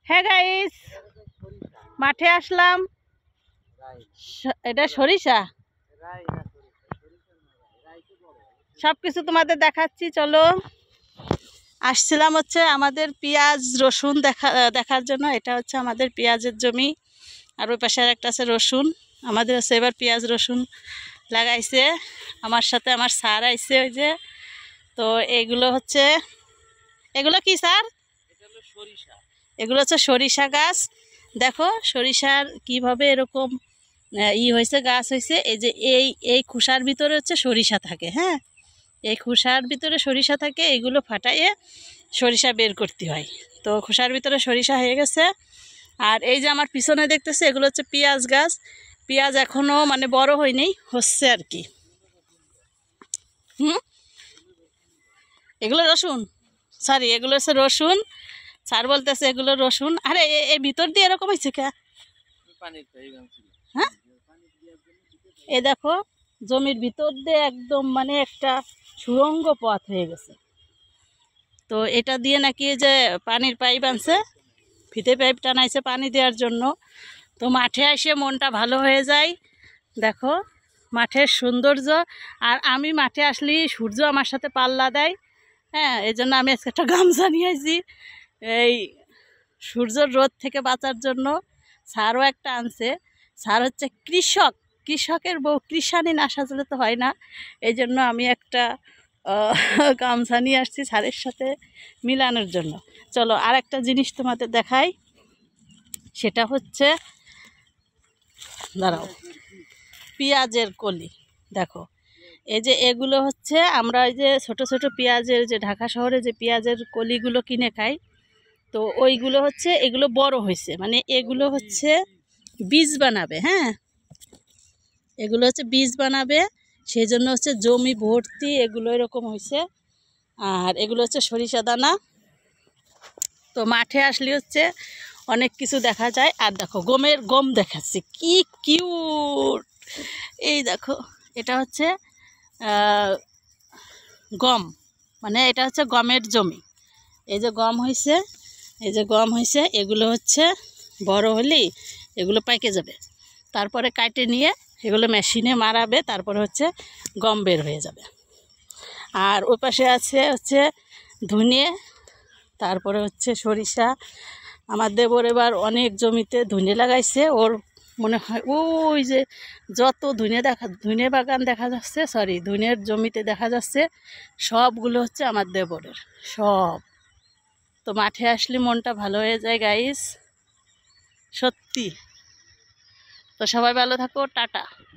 হ্যাঁ গাইস, মাঠে আসলাম। এটা সরিষা, সবকিছু তোমাদের দেখাচ্ছি। চলো, আসছিলাম হচ্ছে আমাদের পেঁয়াজ রসুন দেখার জন্য। এটা হচ্ছে আমাদের পেঁয়াজের জমি, আর ওই পাশে আর একটা আছে রসুন। আমাদের হচ্ছে এবার পেঁয়াজ রসুন লাগাইছে। আমার সাথে আমার স্যার আইছে ওই যে। তো এগুলো হচ্ছে, এগুলো কি স্যার? এগুলো হচ্ছে সরিষা গাছ। দেখো সরিষার কিভাবে এরকম হয়েছে, গাছ হয়েছে। এই যে এই খোসার ভিতরে হচ্ছে সরিষা থাকে। হ্যাঁ, এই খোসার ভিতরে সরিষা থাকে, এগুলো ফাটাইয়ে সরিষা বের করতে হয়। তো খোসার ভিতরে সরিষা হয়ে গেছে। আর এই যে আমার পিছনে দেখতেছে, এগুলো হচ্ছে পেঁয়াজ গাছ। পেঁয়াজ এখনও মানে বড় হয়নি, হচ্ছে আর কি। এগুলো রসুন, সরি এগুলো হচ্ছে রসুন। স্যার বলতেছে এগুলো রসুন। আরে এই ভিতর দিয়ে এরকম হয়েছে কে? হ্যাঁ, এ দেখো জমির ভিতর দিয়ে একদম মানে একটা সুড়ঙ্গ পথ হয়ে গেছে। তো এটা দিয়ে নাকি যে পানির পাইপ আনছে, ফিতে পাইপ টানাইছে পানি দেওয়ার জন্য। তো মাঠে এসে মনটা ভালো হয়ে যায়। দেখো মাঠের সৌন্দর্য। আর আমি মাঠে আসলেই সূর্য আমার সাথে পাল্লা দেয়। হ্যাঁ, এই জন্য আমি আজকে একটা গামছা নিয়ে আসি এই সূর্যের রোদ থেকে বাঁচার জন্য। স্যারও একটা আনছে। স্যার হচ্ছে কৃষক, কৃষকের বউ কৃষানি না সাজলে তো হয় না। এই জন্য আমি একটা গামছা নিয়ে আসছি স্যারের সাথে মিলানোর জন্য। চলো আর একটা জিনিস তোমাদের দেখাই, সেটা হচ্ছে, দাঁড়াও, পেঁয়াজের কলি। দেখো এই যে এগুলো হচ্ছে আমরা ওই যে ছোট ছোট পেঁয়াজের, যে ঢাকা শহরে যে পেঁয়াজের কলিগুলো কিনে খাই, তো ওইগুলো হচ্ছে, এগুলো বড় হয়েছে, মানে এগুলো হচ্ছে বীজ বানাবে। হ্যাঁ, এগুলো হচ্ছে বীজ বানাবে, সেই জন্য হচ্ছে জমি ভর্তি এগুলো এরকম হয়েছে। আর এগুলো হচ্ছে সরিষা দানা। তো মাঠে আসলে হচ্ছে অনেক কিছু দেখা যায়। আর দেখো গম দেখাচ্ছে, কি কিউট। এই দেখো এটা হচ্ছে গম, মানে এটা হচ্ছে গমের জমি। এই যে গম হয়েছে, এই যে গম হয়েছে, এগুলো হচ্ছে বড় হলেই এগুলো পাইকে যাবে। তারপরে কাটে নিয়ে এগুলো মেশিনে মারাবে, তারপরে হচ্ছে গম বের হয়ে যাবে। আর ওই পাশে আছে হচ্ছে ধনিয়া, তারপরে হচ্ছে সরিষা। আমার দেবর এবার অনেক জমিতে ধনিয়া লাগাইছে। ওর মনে হয় ওই যে যত ধনিয়া বাগান দেখা যাচ্ছে, সরি ধনিয়ার জমিতে দেখা যাচ্ছে, সবগুলো হচ্ছে আমার দেবরের সব। তো মাঠে আসলে মনটা ভালো হয়ে যায় গাইস, সত্যি। তো সবাই ভালো থাকো, টাটা।